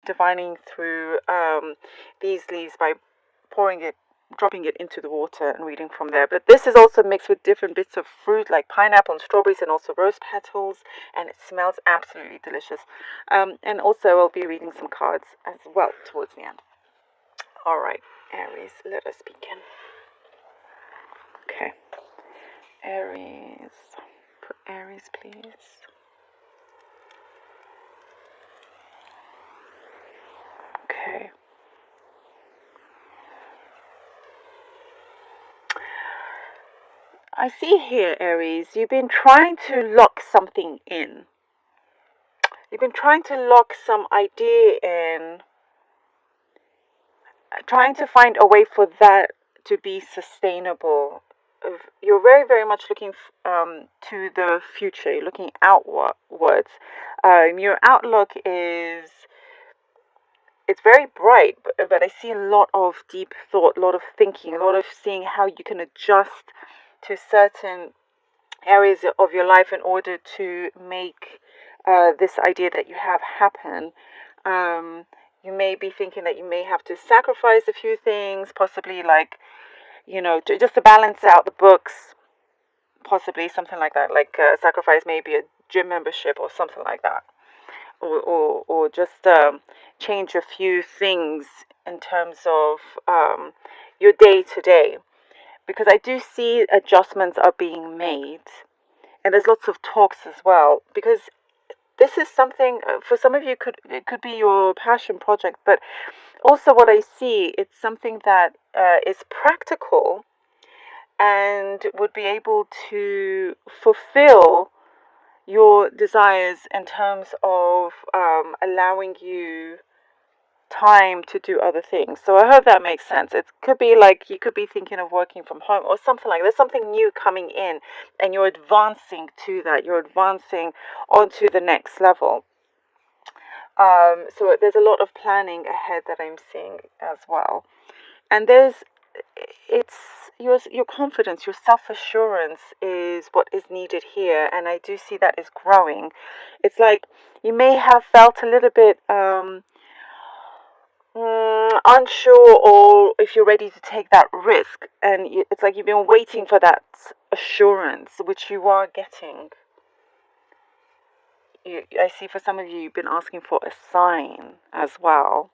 divining through these leaves by dropping it into the water and reading from there. But this is also mixed with different bits of fruit like pineapple and strawberries and also rose petals, and it smells absolutely delicious. And also I'll be reading some cards as well towards the end. All right, Aries, let us begin. Okay, Aries, for Aries, please. Okay. I see here, Aries, you've been trying to lock something in. You've been trying to lock some idea in, trying to find a way for that to be sustainable. You're very, very much looking to the future. You're looking outwards. Your outlook is it's very bright, but I see a lot of deep thought, a lot of thinking, a lot of seeing how you can adjust to certain areas of your life in order to make this idea that you have happen. You may be thinking that you may have to sacrifice a few things, possibly like, just to balance out the books, possibly something like that, like sacrifice maybe a gym membership or something like that, or just change a few things in terms of your day to day. Because I do see adjustments are being made, and there's lots of talks as well. Because this is something for some of you it could be your passion project, but also what I see, it's something that is practical and would be able to fulfill your desires in terms of allowing you time to do other things. So I hope that makes sense. It could be like you could be thinking of working from home or something like there's something new coming in and you're advancing to that. You're advancing onto the next level. So there's a lot of planning ahead that I'm seeing as well. And it's your confidence, your self-assurance is what is needed here, and I do see that is growing. It's like you may have felt a little bit unsure, or if you're ready to take that risk, and it's like you've been waiting for that assurance, which you are getting. I see for some of you, you've been asking for a sign as well.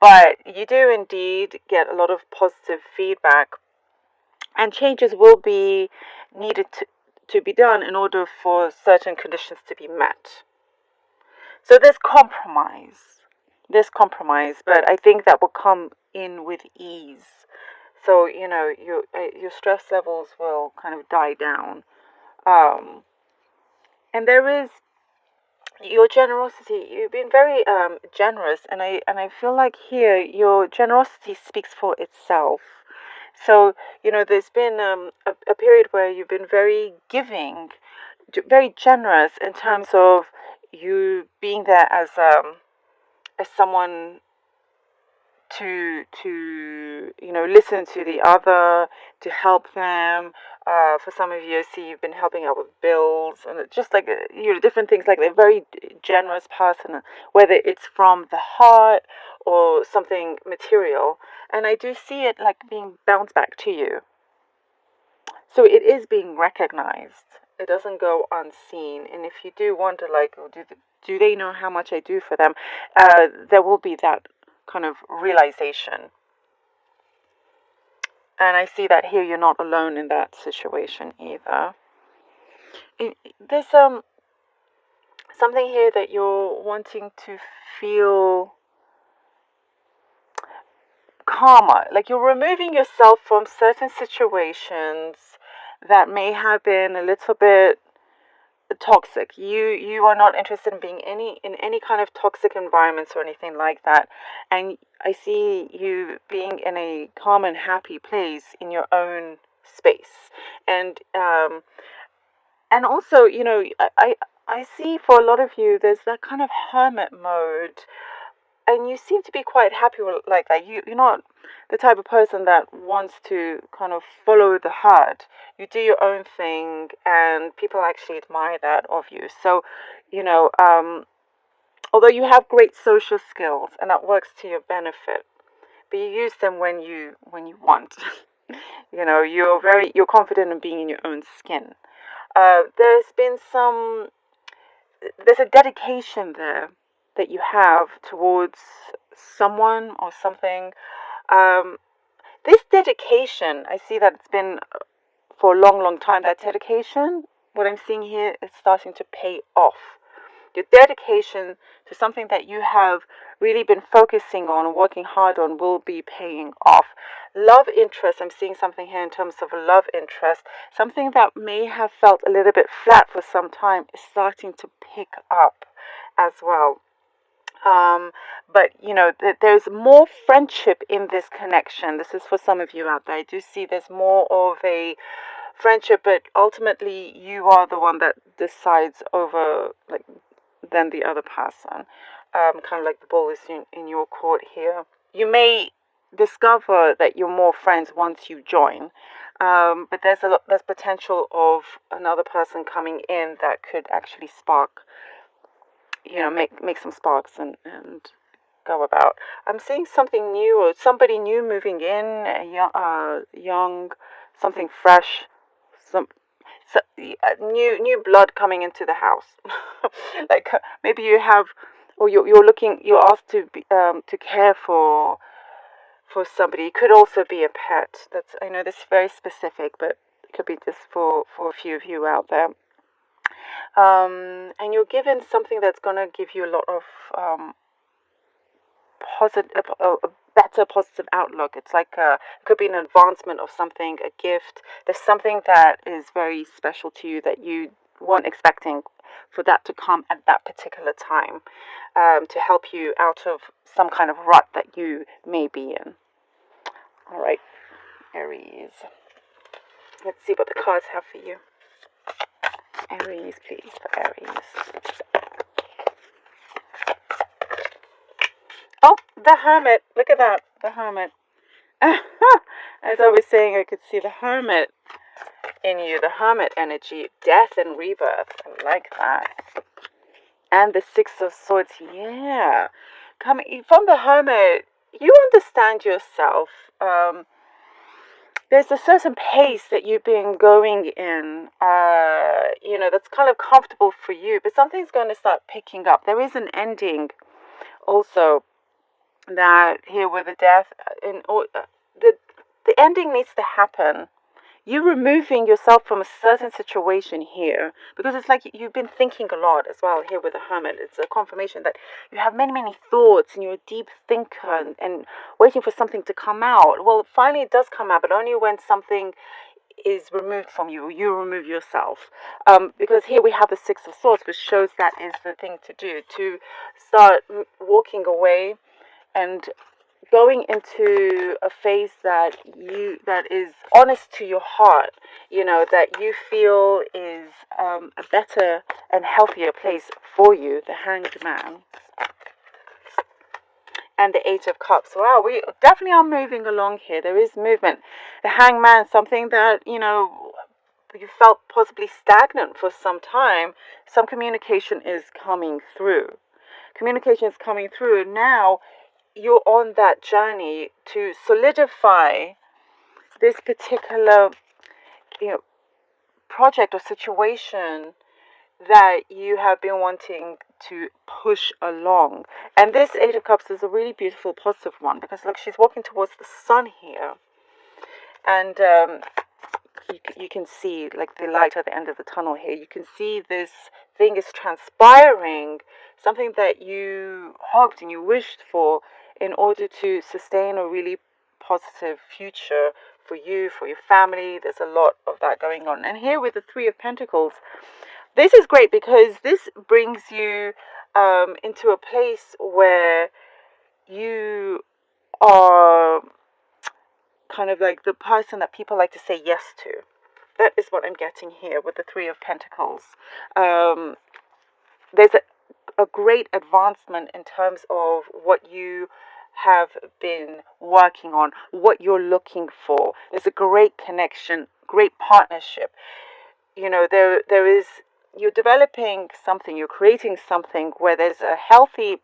But you do indeed get a lot of positive feedback, and changes will be needed to be done in order for certain conditions to be met. So there's compromise. But I think that will come in with ease. So, your stress levels will kind of die down. And there is your generosity. You've been very generous, and I feel like here your generosity speaks for itself. So there's been a period where you've been very giving, very generous in terms of you being there as someone to listen to the other, to help them. For some of you, I see you've been helping out with bills and just like different things. Like they're very generous person, whether it's from the heart or something material. And I do see it like being bounced back to you. So it is being recognized. It doesn't go unseen. And if you do wonder, like, oh, do they know how much I do for them? There will be that kind of realization. And I see that here you're not alone in that situation either. There's something here that you're wanting to feel calmer. Like you're removing yourself from certain situations that may have been a little bit toxic. You are not interested in being in any kind of toxic environments or anything like that. And I see you being in a calm and happy place in your own space. And also, I see for a lot of you there's that kind of hermit mode, and you seem to be quite happy with like that. You're not the type of person that wants to kind of follow the herd. You do your own thing, and people actually admire that of you. So, although you have great social skills and that works to your benefit, but you use them when you want. You're confident in being in your own skin. There's a dedication there that you have towards someone or something. Um, this dedication, I see that it's been for a long, long time. That dedication, what I'm seeing here, is starting to pay off. Your dedication to something that you have really been focusing on and working hard on will be paying off. Love interest, I'm seeing something here in terms of a love interest. Something that may have felt a little bit flat for some time is starting to pick up as well. But there's more friendship in this connection. This is for some of you out there. I do see there's more of a friendship, but ultimately you are the one that decides over, like, than the other person. Kind of like the ball is in your court here. You may discover that you're more friends once you join, but there's potential of another person coming in that could actually spark, make some sparks and go about. I'm seeing something new or somebody new moving in, young, something fresh, some so, new blood coming into the house. Like maybe you have, or you're asked to to care for somebody. It could also be a pet. I know this is very specific, but it could be just for a few of you out there. And you're given something that's going to give you a lot of positive, a better positive outlook. It's like it could be an advancement of something, a gift. There's something that is very special to you that you weren't expecting for that to come at that particular time, to help you out of some kind of rut that you may be in. All right, Aries. Let's see what the cards have for you. Aries, please, for Aries. Oh, the Hermit. Look at that, the Hermit. As I was saying, I could see the Hermit in you, the Hermit energy, death and rebirth. I like that. And the Six of Swords, yeah. Coming from the Hermit, you understand yourself. There's a certain pace that you've been going in, that's kind of comfortable for you, but something's going to start picking up. There is an ending also that here with the death, the ending needs to happen. You're removing yourself from a certain situation here because it's like you've been thinking a lot as well here with the Hermit. It's a confirmation that you have many, many thoughts and you're a deep thinker and waiting for something to come out. Well, finally it does come out, but only when something is removed from you, or you remove yourself. Because here we have the Six of Swords, which shows that is the thing to do, to start walking away and going into a phase that is honest to your heart, that you feel is a better and healthier place for you. The Hanged Man and the Eight of Cups. Wow, we definitely are moving along here. There is movement. The Hanged Man, something that you felt possibly stagnant for some time. Some communication is coming through. Communication is coming through, and now you're on that journey to solidify this particular project or situation that you have been wanting to push along. And this Eight of Cups is a really beautiful positive one because look, she's walking towards the sun here, and you can see like the light at the end of the tunnel here. You can see this thing is transpiring, something that you hoped and you wished for in order to sustain a really positive future for you, for your family. There's a lot of that going on. And here with the Three of Pentacles, this is great because this brings you into a place where you are kind of like the person that people like to say yes to. That is what I'm getting here with the Three of Pentacles. There's a great advancement in terms of what you have been working on, what you're looking for. There's a great connection, great partnership. There is you're developing something, you're creating something where there's a healthy,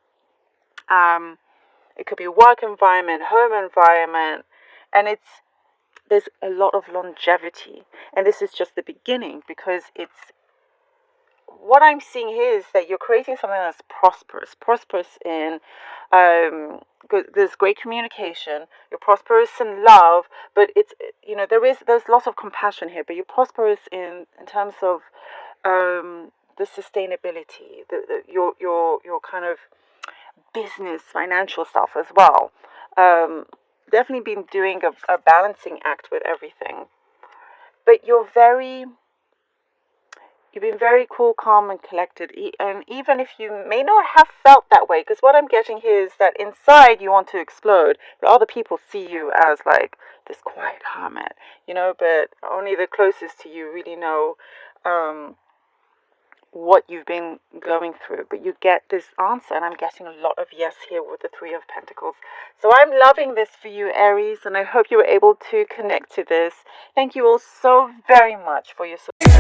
it could be work environment, home environment, and there's a lot of longevity. And this is just the beginning, because it's what I'm seeing here is that you're creating something that's prosperous in there's great communication. You're prosperous in love, but it's, there's lots of compassion here. But you're prosperous in terms of the sustainability, your kind of business, financial stuff as well. Definitely been doing a balancing act with everything. But you've been very cool, calm, and collected. And even if you may not have felt that way, because what I'm getting here is that inside you want to explode, but other people see you as like this quiet hermit, but only the closest to you really know what you've been going through. But you get this answer, and I'm getting a lot of yes here with the Three of Pentacles. So I'm loving this for you, Aries, and I hope you were able to connect to this. Thank you all so very much for your support.